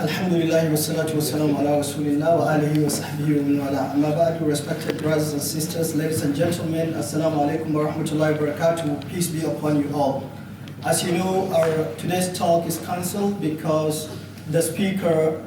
Alhamdulillah wa salatu wa salam ala rasulillah wa alihi wa sahbihi wa min wala. Amma ba'du, respected brothers and sisters, ladies and gentlemen, assalamu alaikum wa rahmatullahi wa barakatuh. Peace be upon you all. As you know, our today's talk is cancelled because the speaker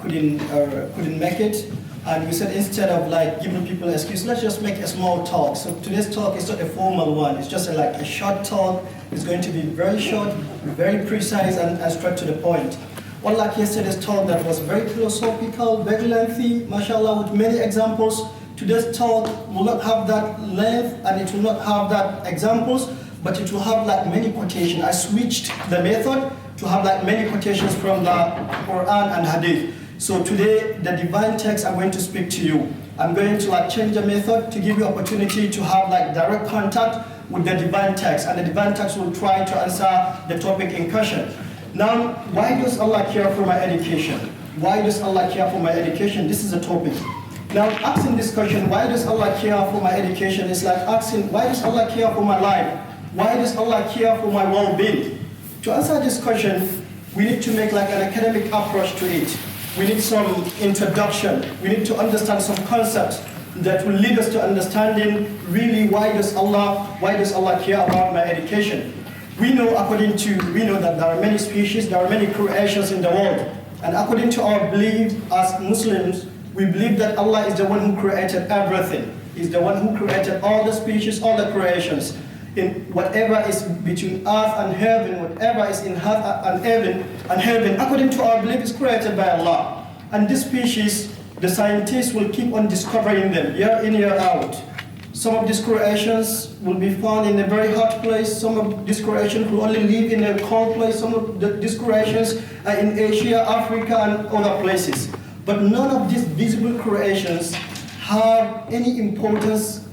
couldn't make it. And we said instead of giving people an excuse, let's just make a small talk. So today's talk is not a formal one. It's just a short talk. It's going to be very short, very precise, and straight to the point. Unlike yesterday's talk that was very philosophical, very lengthy, mashallah, with many examples, today's talk will not have that length and it will not have that examples, but it will have many quotations. I switched the method to have many quotations from the Quran and Hadith. So today, the divine text I'm going to speak to you. I'm going to change the method to give you opportunity to have direct contact with the divine text, and the divine text will try to answer the topic in question. Now, why does Allah care for my education? Why does Allah care for my education? This is a topic. Now, asking this question, why does Allah care for my education, is like asking, why does Allah care for my life? Why does Allah care for my well-being? To answer this question, we need to make an academic approach to it. We need some introduction. We need to understand some concepts that will lead us to understanding really why does Allah care about my education. We know that there are many species, there are many creations in the world. And according to our belief as Muslims, we believe that Allah is the one who created everything. He's the one who created all the species, all the creations. In whatever is between earth and heaven, whatever is in earth and heaven, according to our belief, is created by Allah. And this species, the scientists will keep on discovering them year in, year out. Some of these creations will be found in a very hot place. Some of these creations will only live in a cold place. Some of these creations are in Asia, Africa, and other places. But none of these visible creations have any importance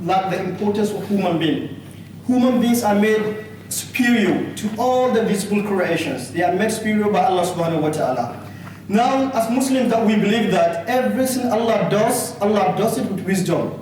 like the importance of human being. Human beings are made superior to all the visible creations. They are made superior by Allah subhanahu wa ta'ala. Now, as Muslims, that we believe that everything Allah does it with wisdom.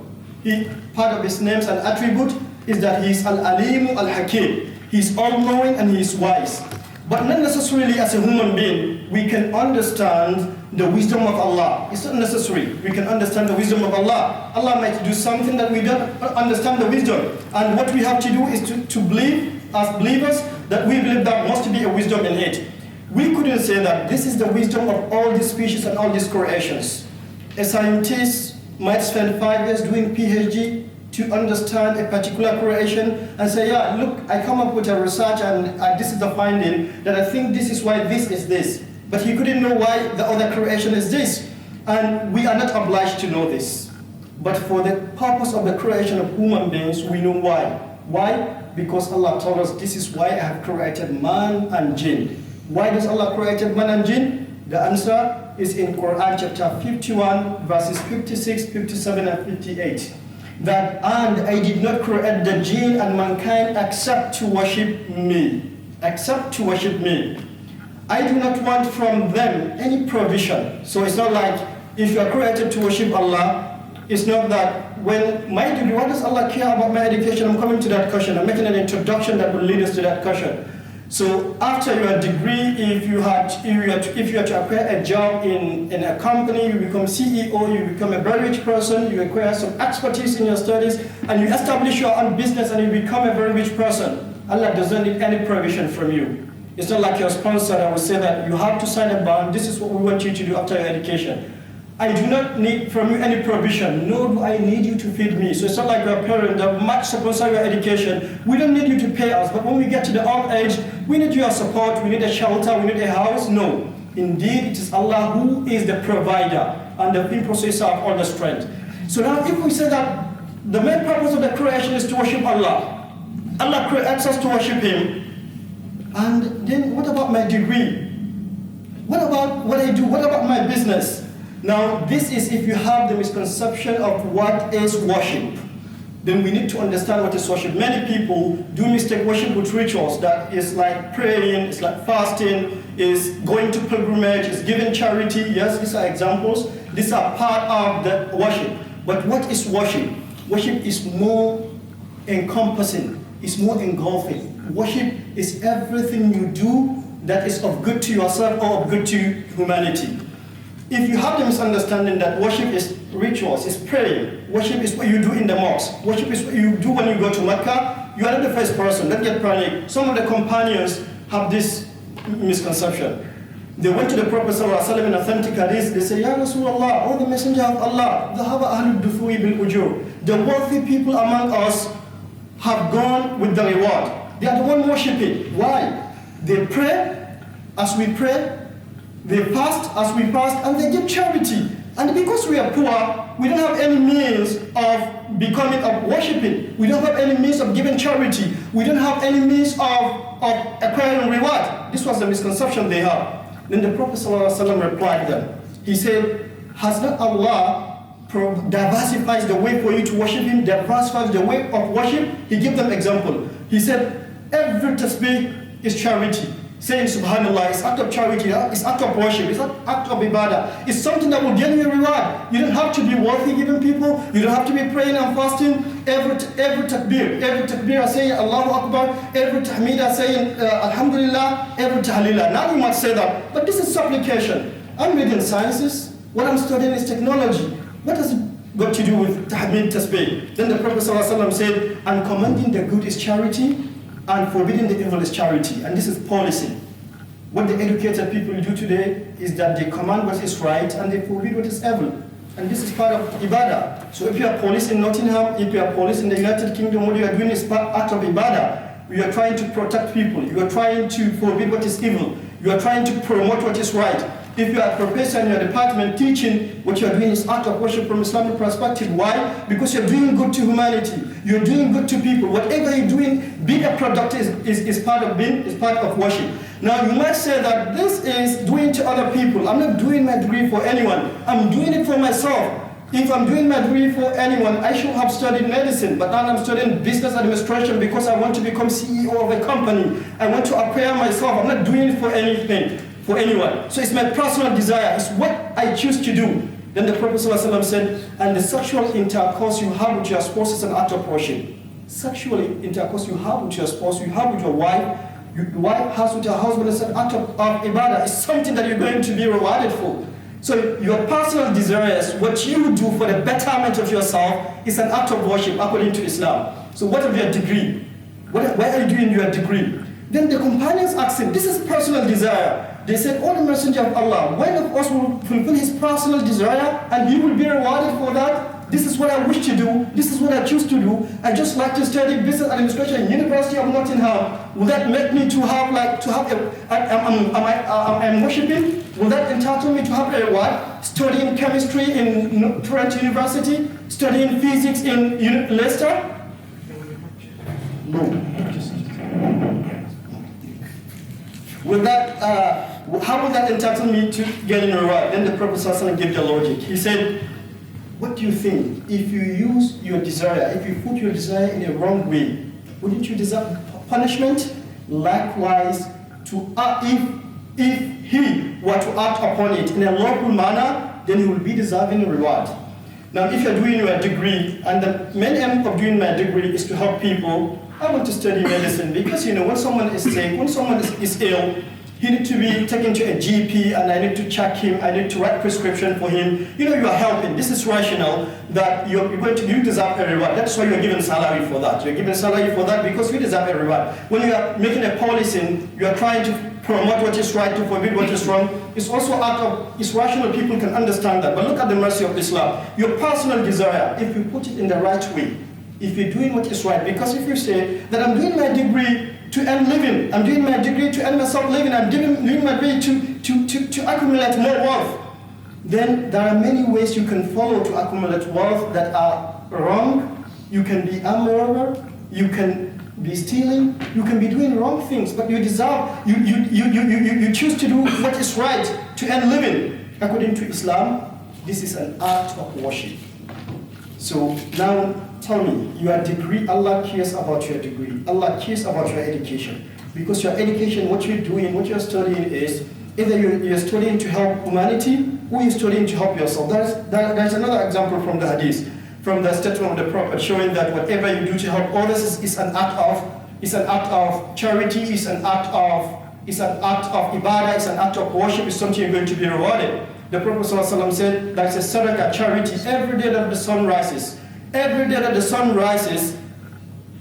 Part of his names and attribute is that he is Al-Alimu Al-Hakim. He is all-knowing and he is wise. But not necessarily as a human being, we can understand the wisdom of Allah. It's not necessary. We can understand the wisdom of Allah. Allah might do something that we don't understand the wisdom. And what we have to do is to believe, as believers, that we believe there must be a wisdom in it. We couldn't say that this is the wisdom of all these species and all these creations. A scientist might spend 5 years doing PhD to understand a particular creation and say, yeah, look, I come up with a research and this is the finding, that I think this is why this is this. But he couldn't know why the other creation is this. And we are not obliged to know this. But for the purpose of the creation of human beings, we know why. Why? Because Allah told us, this is why I have created man and jinn. Why does Allah create man and jinn? The answer is in Quran chapter 51, verses 56, 57, and 58. And I did not create the jinn and mankind except to worship me. Except to worship me. I do not want from them any provision. So it's not like if you are created to worship Allah, it's not that when my degree, what does Allah care about my education? I'm coming to that question. I'm making an introduction that will lead us to that question. So after your degree, if you had to acquire a job in a company, you become CEO, you become a very rich person, you acquire some expertise in your studies, and you establish your own business and you become a very rich person. Allah doesn't need any provision from you. It's not like your sponsor that will say that you have to sign a bond, this is what we want you to do after your education. I do not need from you any provision, nor do I need you to feed me. So it's not like your parent that might sponsor your education. We don't need you to pay us, but when we get to the old age, we need your support, we need a shelter, we need a house. No. Indeed, it is Allah who is the provider and the possessor of all the strength. So now if we say that the main purpose of the creation is to worship Allah, Allah creates us to worship Him, and then what about my degree? What about what I do? What about my business? Now, this is if you have the misconception of what is worship. Then we need to understand what is worship. Many people do mistake worship with rituals. That is like praying, it's like fasting, is going to pilgrimage, is giving charity. Yes, these are examples. These are part of the worship. But what is worship? Worship is more encompassing. It's more engulfing. Worship is everything you do that is of good to yourself or of good to humanity. If you have the misunderstanding that worship is rituals, is praying, worship is what you do in the mosque, worship is what you do when you go to Mecca, you are not the first person. Don't get panicked. Some of the companions have this misconception. They went to the Prophet ﷺ in authentic hadith. They say, Ya Rasulullah, O the Messenger of Allah, the wealthy people among us have gone with the reward. They are the one worshipping. Why? They pray as we pray, they fast as we fast, and they give charity. And because we are poor, we don't have any means of becoming, of worshipping. We don't have any means of giving charity. We don't have any means of acquiring reward. This was the misconception they have. Then the Prophet ﷺ replied them. He said, has not Allah diversifies the way for you to worship Him, diversifies the way of worship? He gave them example. He said, every tasbih is charity. Saying subhanallah is act of charity, it's act of worship, it's act of ibadah. It's something that will get you a reward. You don't have to be wealthy giving people, you don't have to be praying and fasting. Every takbir saying Allahu Akbar, every tahmida saying Alhamdulillah, every tahlila. Now you might say that, but this is supplication. I'm reading sciences, what I'm studying is technology. What has it got to do with tahmid tasbih? Then the Prophet ﷺ said, and commanding the good is charity, and forbidding the evil is charity. And this is policy. What the educated people do today is that they command what is right and they forbid what is evil. And this is part of ibadah. So if you are police in Nottingham, if you are police in the United Kingdom, what you are doing is part of ibadah. You are trying to protect people. You are trying to forbid what is evil. You are trying to promote what is right. If you are a professor in your department teaching, what you are doing is act of worship from Islamic perspective. Why? Because you're doing good to humanity. You're doing good to people. Whatever you're doing, being a product is part of worship. Now you might say that this is doing to other people. I'm not doing my degree for anyone. I'm doing it for myself. If I'm doing my degree for anyone, I should have studied medicine, but now I'm studying business administration because I want to become CEO of a company. I want to acquire myself. I'm not doing it for anything, for anyone. So it's my personal desire. It's what I choose to do. Then the Prophet ﷺ said, and the sexual intercourse you have with your spouse is an act of worship. Sexual intercourse you have with your spouse, you have with your wife, your wife has with your husband is an act of ibadah. It's something that you're going to be rewarded for. So your personal desires, what you do for the betterment of yourself, is an act of worship according to Islam. So what of your degree? Where are you doing your degree? Then the companions asked him, this is personal desire. They said, oh, the Messenger of Allah, when of us will fulfill his personal desire and he will be rewarded for that? This is what I wish to do. This is what I choose to do. I just like to study business administration in University of Nottingham. Will that make me I'm worshiping? Will that entitle me to have a reward? Studying chemistry in Trent University? Studying physics in Leicester? No. Will that, how will that entitle me to getting a reward? Then the Prophet ﷺ gave the logic. He said, what do you think? If you use your desire, if you put your desire in a wrong way, wouldn't you deserve punishment? Likewise, if he were to act upon it in a lawful manner, then he will be deserving a reward. Now, if you're doing your degree, and the main aim of doing my degree is to help people, I want to study medicine because, when someone is sick, when someone is ill, he needs to be taken to a GP and I need to check him, I need to write prescription for him. You are helping. This is rational that you deserve a reward. That's why you're given salary for that. You're given salary for that because you deserve a reward. When you are making a policy, you are trying to promote what is right, to forbid what is wrong. It's also it's rational, people can understand that. But look at the mercy of Islam. Your personal desire, if you put it in the right way, if you're doing what is right, because if you say that I'm doing my degree to earn living, I'm doing my degree to earn myself living, I'm doing my degree to accumulate more wealth, then there are many ways you can follow to accumulate wealth that are wrong. You can be immoral, you can be stealing, you can be doing wrong things, but you deserve, you choose to do what is right to earn living. According to Islam, this is an act of worship. So now tell me, your degree, Allah cares about your degree. Allah cares about your education. Because your education, what you're doing, what you're studying is, either you're studying to help humanity, or you're studying to help yourself. There's another example from the hadith, from the statement of the Prophet, showing that whatever you do to help others is an act of charity, is an act of It's an act of ibadah, it's an act of worship, it's something you're going to be rewarded. The Prophet ﷺ said that's a sadaqah, charity. Every day that the sun rises, every day that the sun rises,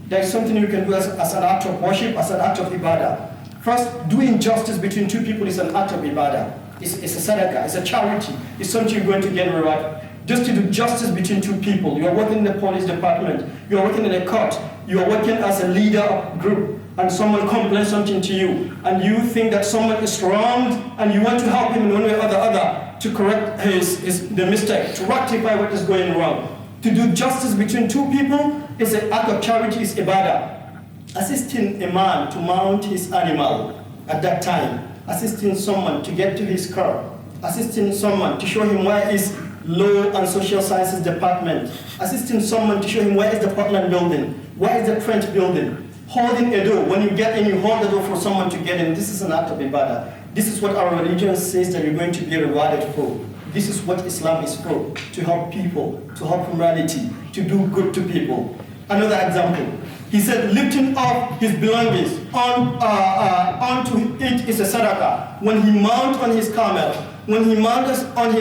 there's something you can do as an act of worship, as an act of ibadah. First, doing justice between two people is an act of ibadah. It's a sadaqah, it's a charity, it's something you're going to get reward. Just to do justice between two people. You're working in the police department, you're working in a court, you're working as a leader of a group, and someone complains something to you, and you think that someone is wronged, and you want to help him in one way or the other to correct the mistake, to rectify what is going wrong. To do justice between two people is an act of charity, is ibadah. Assisting a man to mount his animal at that time, assisting someone to get to his car, assisting someone to show him where is Law and Social Sciences Department, assisting someone to show him where is the Portland building, where is the French building, holding a door. When you get in, you hold the door for someone to get in. This is an act of ibadah. This is what our religion says that you're going to be rewarded for. This is what Islam is for, to help people, to help humanity, to do good to people. Another example, he said lifting up his belongings onto it is a sadaqah. When he mounts on his camel, when he mounts on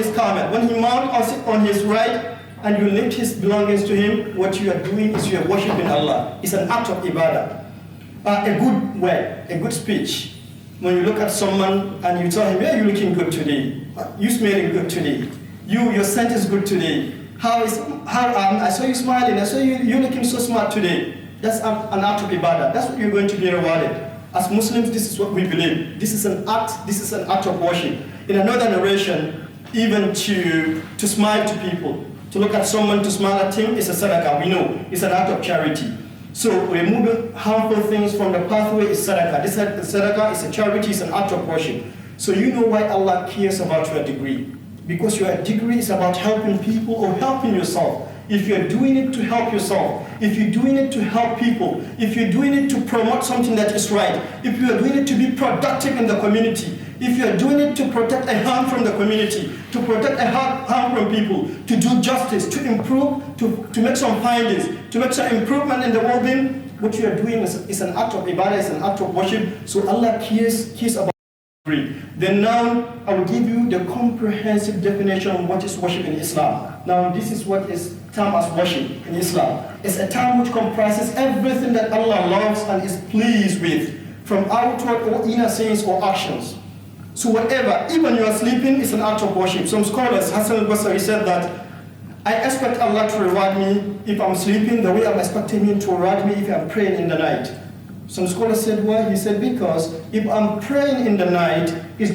his ride, and you lift his belongings to him, what you are doing is you are worshiping Allah. It's an act of ibadah. A good word, a good speech. When you look at someone and you tell him, yeah, you're looking good today. You smelling good today. Your scent is good today. I saw you smiling. I saw you looking so smart today. That's an act of ibadah. That's what you're going to be rewarded. As Muslims, this is what we believe. This is an act of worship. In another narration, even to smile to people, to look at someone, to smile at him, is a sadaqah. We know it's an act of charity. So removing harmful things from the pathway is sadaqah. This sadaqah is a charity, it's an act of worship. So you know why Allah cares about your degree. Because your degree is about helping people or helping yourself. If you're doing it to help yourself, if you're doing it to help people, if you're doing it to promote something that is right, if you are doing it to be productive in the community, if you are doing it to protect a harm from the community, to protect a harm from people, to do justice, to improve, to make some findings, to make some improvement in the well-being, what you are doing is an act of ibadah, is an act of worship. So Allah cares about degree. Then now I will give you the comprehensive definition of what is worship in Islam. Now this is what is termed as worship in Islam. It's a term which comprises everything that Allah loves and is pleased with, from outward or inner sayings or actions. So whatever, even you are sleeping, is an act of worship. Some scholars, Hassan al-Basri said that, I expect Allah to reward me if I'm sleeping the way I'm expecting Him to reward me if I'm praying in the night. Some scholars said why? He said because if I'm praying in the night, if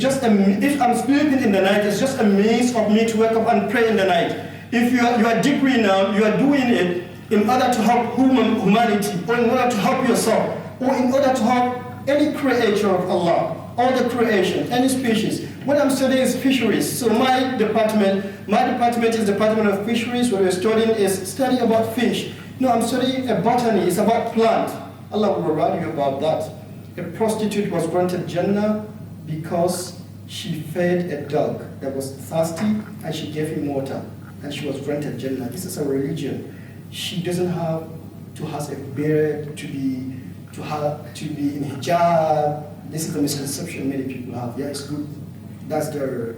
I'm sleeping in the night, it's just a means of me to wake up and pray in the night. If you are degree now, you are doing it in order to help humanity, or in order to help yourself, or in order to help any creature of Allah, all the creation, any species. What I'm studying is fisheries. So my department is Department of Fisheries. What we're studying is study about fish. No, I'm studying a botany. It's about plant. Allah will reward you about that. A prostitute was granted Jannah because she fed a dog that was thirsty and she gave him water, and she was granted Jannah. This is a religion. She doesn't have to have a beard to be in hijab. This is the misconception many people have. Yeah, it's good. That's the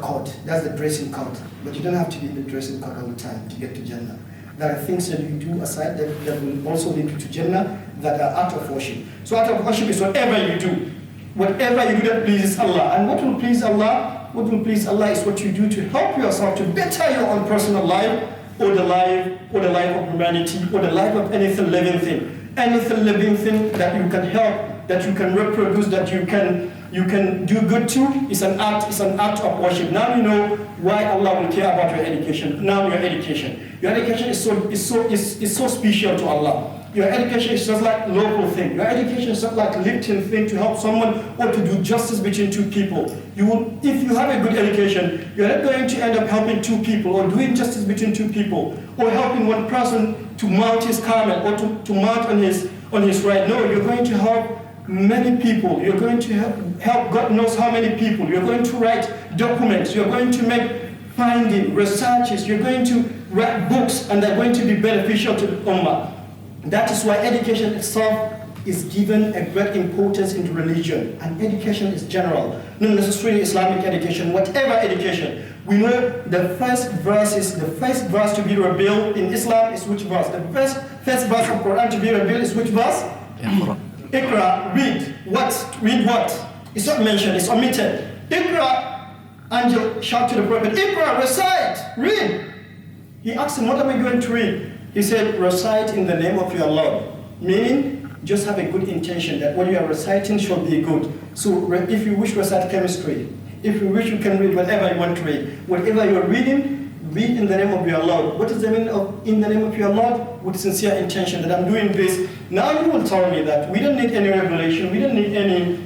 code. That's the dressing code. But you don't have to be in the dressing code all the time to get to Jannah. There are things that you do aside that will also lead you to Jannah that are act of worship. So act of worship is whatever you do. Whatever you do that pleases Allah. And what will please Allah? What will please Allah is what you do to help yourself to better your own personal life, or the life of humanity, or the life of anything living thing. Anything living thing that you can help, that you can reproduce, that you can do good to, is an act of worship. Now you know why Allah will care about your education. Now your education is so special to Allah. Your education is just like local thing. Your education is just like lifting thing to help someone or to do justice between two people. If you have a good education, you're not going to end up helping two people or doing justice between two people or helping one person to mount his camel or to mount on his ride. No, you're going to help many people. You're going to help God knows how many people. You're going to write documents. You're going to make finding, researches. You're going to write books, and they're going to be beneficial to the Ummah. That is why education itself is given a great importance in religion, and education is general, not necessarily Islamic education, whatever education. We know the first verse to be revealed in Islam is which verse? The first verse of Quran to be revealed is which verse? Iqra, read. What? Read what? It's not mentioned, it's omitted. Iqra, angel shout to the Prophet, Iqra, recite, read. He asked him, what am I going to read? He said, recite in the name of your Lord. Meaning, just have a good intention that what you are reciting shall be good. So if you wish to recite chemistry, if you wish you can read whatever you want to read. Whatever you are reading, read in the name of your Lord. What is the meaning of in the name of your Lord? With sincere intention that I'm doing this. Now you will tell me that we don't need any revelation, we don't need any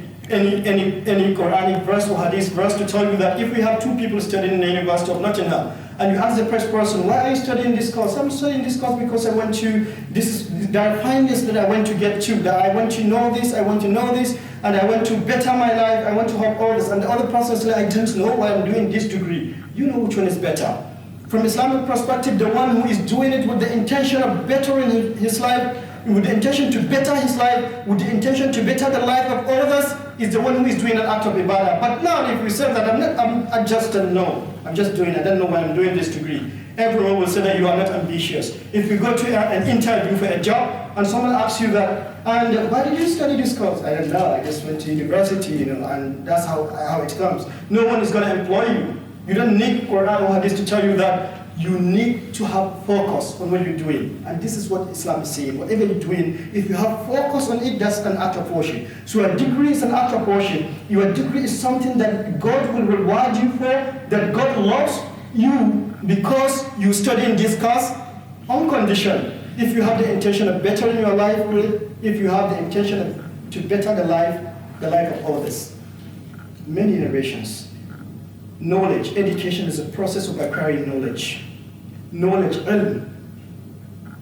Quranic verse or hadith verse to tell you that if we have two people studying in the University of Nottingham, and you ask the first person, why are you studying this course? I'm studying this course because I want to, there are findings that I want to get to, that I want to know this, and I want to better my life, I want to have all this. And the other person says, I don't know why I'm doing this degree. You know which one is better. From Islamic perspective, the one who is doing it with the intention of bettering his life, with the intention to better his life, with the intention to better the life of others, is the one who is doing an act of ibadah. But now if we say that I just don't know, I don't know why I'm doing this degree, everyone will say that you are not ambitious. If you go to an interview for a job and someone asks you that, and why did you study this course? I don't know, I just went to university, and that's how it comes. No one is going to employ you. You don't need Quran or Hadith to tell you that. You need to have focus on what you're doing. And this is what Islam is saying. Whatever you're doing, if you have focus on it, that's an act of worship. So a degree is an act of worship. Your degree is something that God will reward you for, that God loves you because you study in this course on condition. If you have the intention of bettering your life, if you have the intention to better the life of others. Many innovations. Knowledge, education is a process of acquiring knowledge. Knowledge, ilm,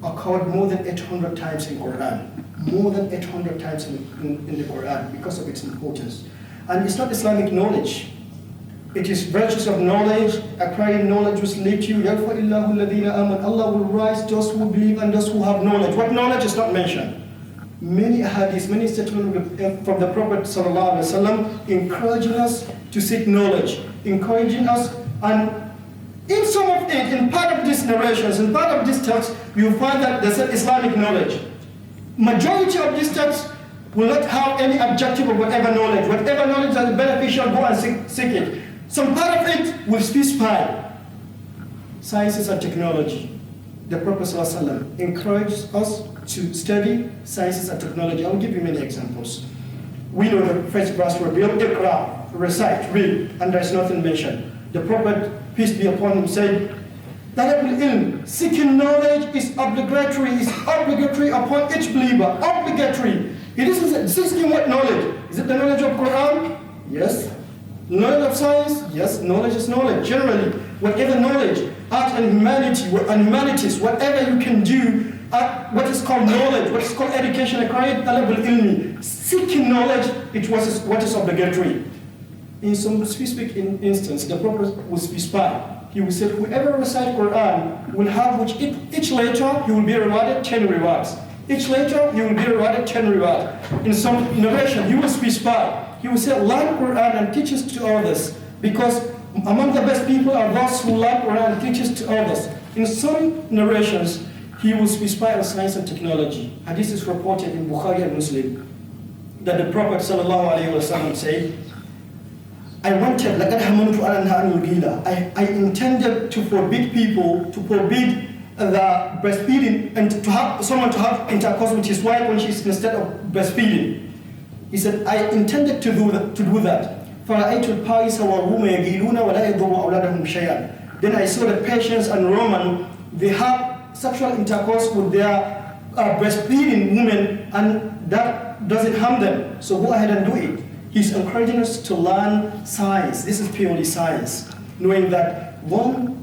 occurred more than 800 times in Quran. More than 800 times in the Quran because of its importance. And it's not Islamic knowledge. It is virtues of knowledge, acquiring knowledge which lead you. Allah will rise those who believe and those who have knowledge. What knowledge is not mentioned? Many hadiths, many statements from the Prophet ﷺ encouraging us to seek knowledge, encouraging us, and in some of it, in part of these narrations, in part of this text, you find that there's Islamic knowledge. Majority of these texts will not have any objective of whatever knowledge. Whatever knowledge that is beneficial, go and seek it. Some part of it will specify sciences and technology. The Prophet ﷺ encouraged us to study sciences and technology. I will give you many examples. We know the first verse revealed, Iqra, recite, read, and there's nothing mentioned. The Prophet, peace be upon him, said, Talabul ilm, seeking knowledge is obligatory upon each believer, obligatory. It isn't seeking what knowledge? Is it the knowledge of Quran? Yes. Knowledge of science? Yes, knowledge is knowledge. Generally, whatever knowledge, art and humanities, whatever you can do, what is called knowledge, what is called education, acquired talabul ilmi, seeking knowledge, what is obligatory. In some specific instance, the Prophet will specify. He will say, whoever recites Quran will have which each letter he will be rewarded 10 rewards. Each letter he will be rewarded 10 rewards. In some narration, he will specify. He will say, learn Quran and teach it to others, because among the best people are those who learn Quran and teach it to others. In some narrations, he will specify on science and technology. And this is reported in Bukhari and Muslim, that the Prophet ﷺ said, I intended to forbid people, to forbid the breastfeeding, and to have someone to have intercourse with his wife when she's instead of breastfeeding. He said, I intended to do that. Then I saw the Persians and Roman, they have sexual intercourse with their breastfeeding women, and that doesn't harm them. So go ahead and do it. He's encouraging us to learn science. This is purely science. Knowing that, when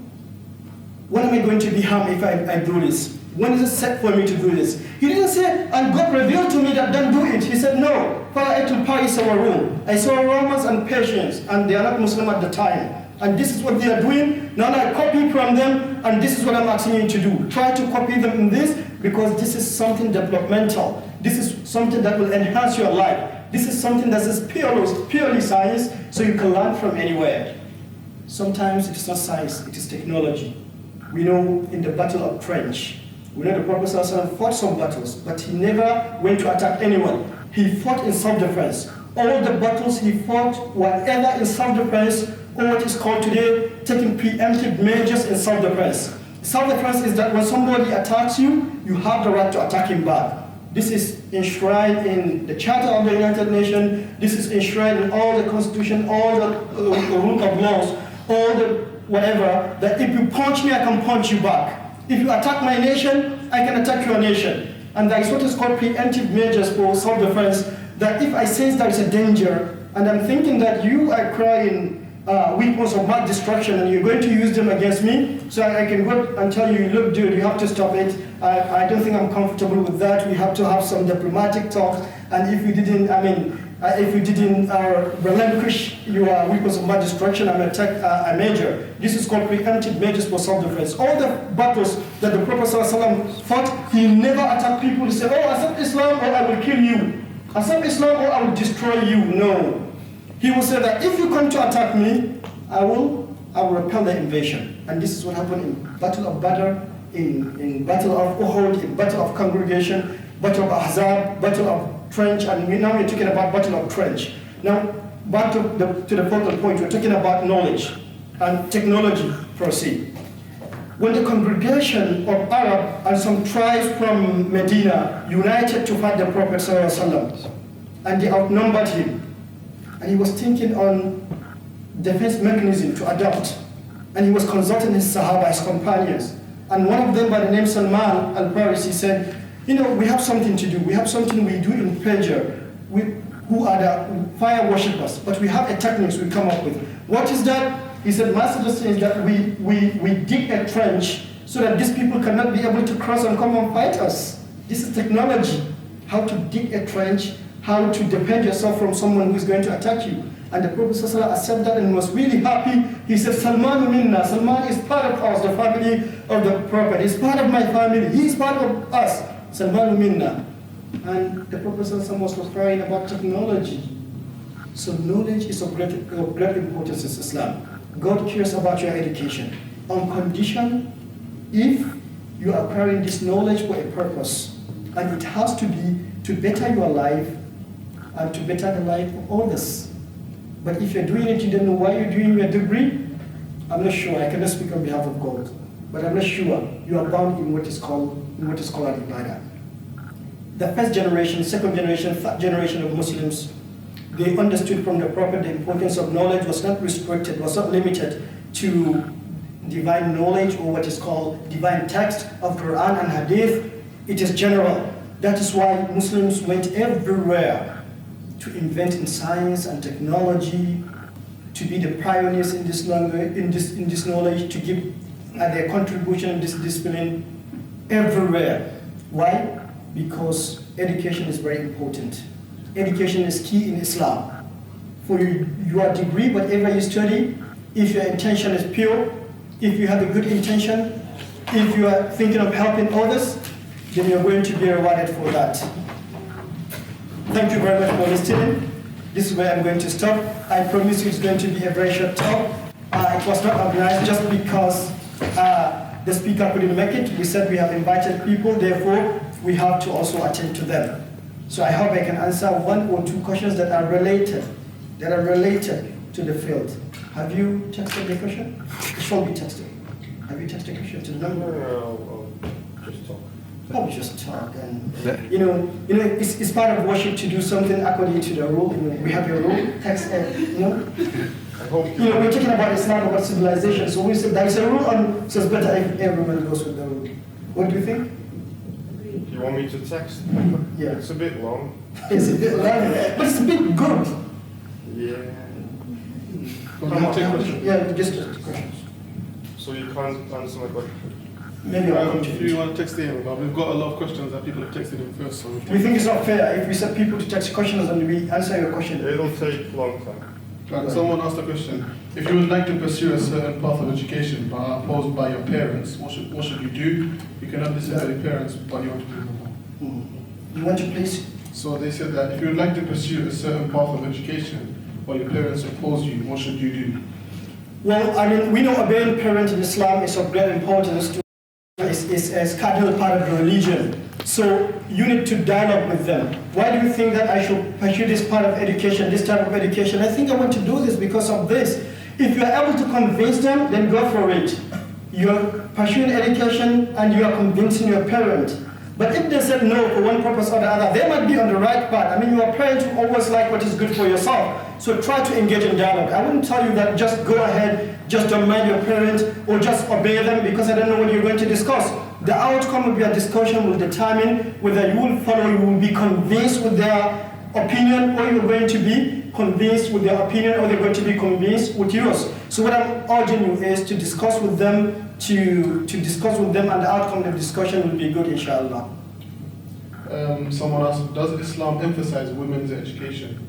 am I going to be harmed if I do this? When is it set for me to do this? He didn't say, and God revealed to me that don't do it. He said, no. I saw Romans and Persians, and they are not Muslim at the time. And this is what they are doing. Now I copy from them, and this is what I'm asking you to do. Try to copy them in this, because this is something developmental. This is something that will enhance your life. This is something that is purely science, so you can learn from anywhere. Sometimes it is not science, it is technology. We know in the Battle of Trench, we know the Prophet ﷺ fought some battles, but he never went to attack anyone. He fought in self-defense. All the battles he fought were either in self-defense or what is called today taking preemptive measures in self-defense. Self-defense is that when somebody attacks you, you have the right to attack him back. This is enshrined in the Charter of the United Nations. This is enshrined in all the constitution, all the rule of laws, all the whatever, that if you punch me, I can punch you back. If you attack my nation, I can attack your nation. And that is what is called preemptive measures for self-defense, that if I sense there is a danger, and I'm thinking that you are crying weapons of mass destruction and you're going to use them against me, so I can go and tell you, look dude, you have to stop it. I don't think I'm comfortable with that. We have to have some diplomatic talks, and if you didn't, relinquish your weapons of mass destruction and attack a major. This is called preemptive measures for self-defense. All the battles that the Prophet ﷺ fought, he never attacked people. He said, oh, accept Islam or I will kill you. Accept Islam or I will destroy you. No. He will say that if you come to attack me, I will repel the invasion. And this is what happened in Battle of Badr, in Battle of Uhud, in Battle of Congregation, Battle of Ahzab, Battle of Trench, and now we're talking about Battle of Trench. Now, back to the focal point, we're talking about knowledge and technology. Proceed. When the congregation of Arab and some tribes from Medina united to fight the Prophet ﷺ, and they outnumbered him, and he was thinking on defense mechanism to adopt, and he was consulting his Sahaba, his companions, and one of them by the name Salman al-Farisi said, you know, we have something to do. We have something we do in pleasure, who are the fire worshippers, but we have a technique we come up with. What is that? He said, my suggestion is that we dig a trench so that these people cannot be able to cross and come and fight us. This is technology, how to dig a trench, how to defend yourself from someone who is going to attack you. And the Prophet ﷺ accepted that and was really happy. He said, Salman minna. Salman is part of us, the family of the Prophet. He's part of my family. He is part of us. Salman minna. And the Prophet ﷺ was referring about technology. So knowledge is of great importance in Islam. God cares about your education on condition if you are acquiring this knowledge for a purpose. And it has to be to better your life and to better the life of others. But if you're doing it, you don't know why you're doing your degree, I'm not sure. I cannot speak on behalf of God. But I'm not sure you are bound in what is called an ibadah. The first generation, second generation, third generation of Muslims, they understood from the Prophet the importance of knowledge was not restricted, was not limited to divine knowledge or what is called divine text of Quran and Hadith. It is general. That is why Muslims went everywhere to invent in science and technology, to be the pioneers in this knowledge, to give their contribution in this discipline everywhere. Why? Because education is very important. Education is key in Islam. For your degree, whatever you study, if your intention is pure, if you have a good intention, if you are thinking of helping others, then you're going to be rewarded for that. Thank you very much for listening. This is where I'm going to stop. I promise you it's going to be a very short talk. It was not organized just because the speaker couldn't make it. We said we have invited people, therefore we have to also attend to them. So I hope I can answer one or two questions that are related to the field. Have you texted the question? It shall be texted. Have you texted the question to the number? No, I'll just talk. Probably just talk, and it's part of worship to do something according to the rule. We have a rule, text, I hope we're talking about Islam, about civilization. So we said there is a rule, and so it's better if everyone goes with the rule. What do you think? you want me to text. Yeah. It's a bit long. It's a bit long, but it's a bit good. Yeah. Yeah, just questions. So you can't answer my question? Maybe I'll if you want to text in, but we've got a lot of questions that people have texted in first. So we think it's not fair if we set people to text questions and we answer your question. It'll take a long time. Like someone asked a question. If you would like to pursue a certain path of education but are opposed by your parents, what should you do? You cannot listen to the parents, but you want to do more. You want to please? So they said that if you would like to pursue a certain path of education, while your parents oppose you, what should you do? Well, I mean, we know obeying parents in Islam is of great importance to is a cardinal part of the religion. So you need to dialogue with them. Why do you think that I should pursue this part of education, this type of education? I think I want to do this because of this. If you are able to convince them, then go for it. You're pursuing education and you are convincing your parent. But if they said no for one purpose or the other, they might be on the right path. I mean, you are parents who always like what is good for yourself. So try to engage in dialogue. I wouldn't tell you that just go ahead, just don't mind your parents, or just obey them because I don't know what you're going to discuss. The outcome of your discussion will determine whether you will follow, you will be convinced with their opinion, or you're going to be convinced with their opinion, or they're going to be convinced with yours. So what I'm urging you is to discuss with them, to discuss with them, and the outcome of the discussion will be good, inshallah. Someone asked, does Islam emphasize women's education?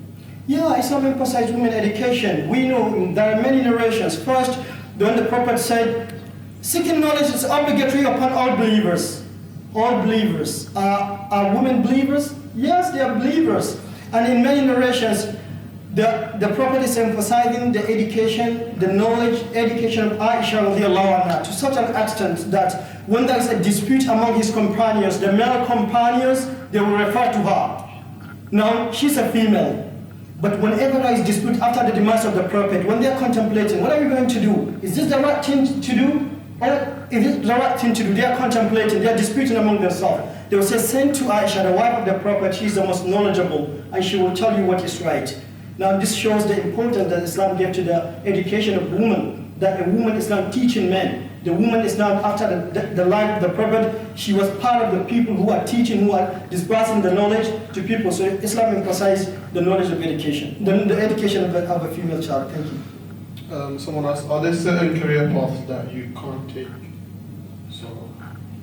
Yeah, Islam emphasizes women education. We know there are many narrations. First, when the Prophet said, seeking knowledge is obligatory upon all believers. All believers. Are women believers? Yes, they are believers. And in many narrations, the Prophet is emphasizing the education, the knowledge, education of Aisha radiallahu anha to such an extent that when there is a dispute among his companions, the male companions, they will refer to her. Now, she's a female. But whenever there is dispute after the demise of the Prophet, when they are contemplating, what are we going to do? Is this the right thing to do? Or is it the right thing to do? They are contemplating, they are disputing among themselves. They will say, send to Aisha, the wife of the Prophet, she is the most knowledgeable, and she will tell you what is right. Now this shows the importance that Islam gave to the education of women, that a woman is not teaching men. The woman is not, after the life of the Prophet, she was part of the people who are teaching, who are dispersing the knowledge to people. So Islam emphasizes the knowledge of education, the education of a female child. Thank you. Someone asked, are there certain career paths that you can't take? So,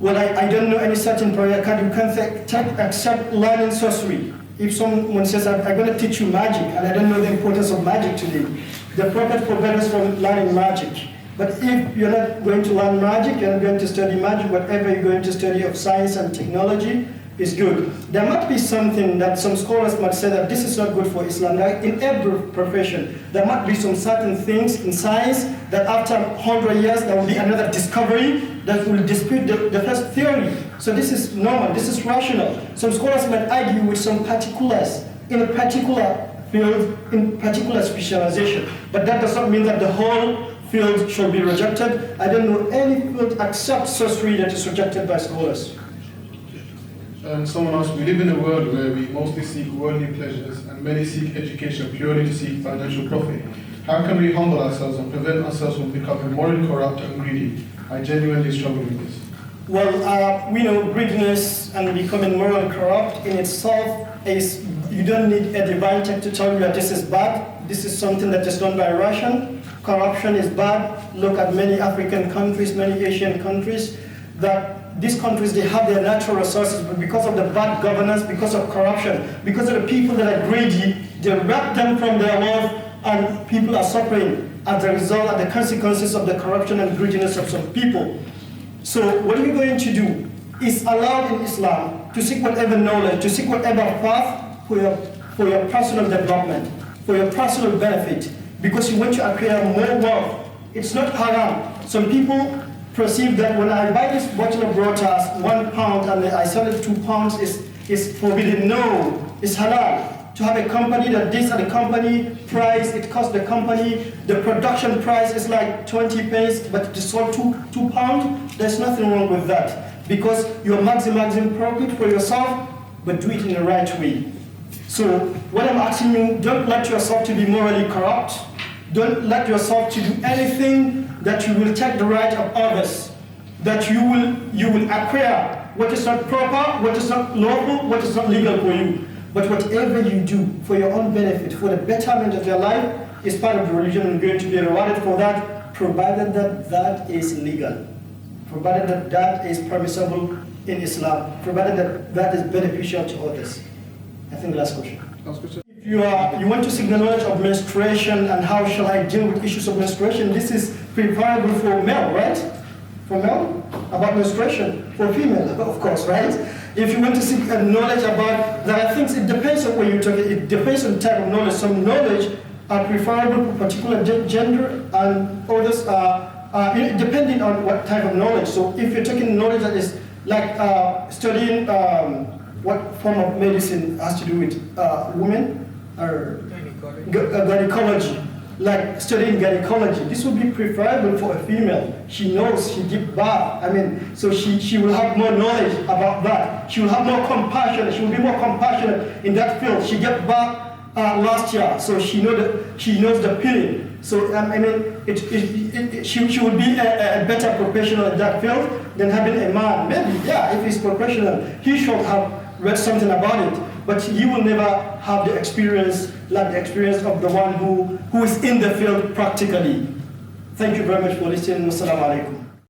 well, I don't know any certain career path you can't take except learning sorcery. If someone says, I'm going to teach you magic, and I don't know the importance of magic today, the Prophet forbade us from learning magic. But if you're not going to learn magic, you're not going to study magic, whatever you're going to study of science and technology is good. There might be something that some scholars might say that this is not good for Islam. Like in every profession, there might be some certain things in science that after 100 years, there will be another discovery that will dispute the first theory. So this is normal, this is rational. Some scholars might argue with some particulars in a particular field, in particular specialization. But that does not mean that the whole field should be rejected. I don't know any field except sorcery that is rejected by scholars. Someone asked, we live in a world where we mostly seek worldly pleasures and many seek education purely to seek financial profit. How can we humble ourselves and prevent ourselves from becoming morally corrupt and greedy? I genuinely struggle with this. Well, we know greediness and becoming morally corrupt in itself is, you don't need a divine text to tell you that this is bad. This is something that is done by Russian. Corruption is bad. Look at many African countries, many Asian countries, that these countries, they have their natural resources, but because of the bad governance, because of corruption, because of the people that are greedy, they rob them from their wealth, and people are suffering as a result of the consequences of the corruption and greediness of some people. So what are you going to do? It's allowed in Islam to seek whatever knowledge, to seek whatever path for your personal development, for your personal benefit, because you want to acquire more wealth. It's not haram. Some people perceive that when I buy this bottle of water as £1 and I sell it £2 is forbidden. No, it's halal. To have a company that this and the company price, it costs the company, the production price is like 20 pence, but it is sold £2. There's nothing wrong with that, because you're maximizing profit for yourself, but do it in the right way. So what I'm asking you, don't let yourself to be morally corrupt. Don't let yourself to do anything that you will take the right of others, that you will acquire what is not proper, what is not lawful, what is not legal for you. But whatever you do for your own benefit, for the betterment of your life, is part of the religion and going to be rewarded for that, provided that that is legal, provided that that is permissible in Islam, provided that that is beneficial to others. I think the last question. Last question. If you want to seek the knowledge of menstruation and how shall I deal with issues of menstruation, this is preferable for male, right? For male, about menstruation. For female, of course, right? If you want to seek knowledge about, there are things, it depends on where you're talking, it depends on the type of knowledge. Some knowledge are preferable for particular gender, and others are depending on what type of knowledge. So if you're talking knowledge that is like studying what form of medicine has to do with women, or gynecology, like studying gynecology, this would be preferable for a female. She knows, she gives birth, so she will have more knowledge about that. She will have more compassion, she will be more compassionate in that field. She gave birth last year, so she knows the feeling. So she would be a better professional in that field than having a man. Maybe, yeah, if he's professional, he should have read something about it, but he will never have the experience like the experience of the one who is in the field practically. Thank you very much for listening. Wassalamu alaikum.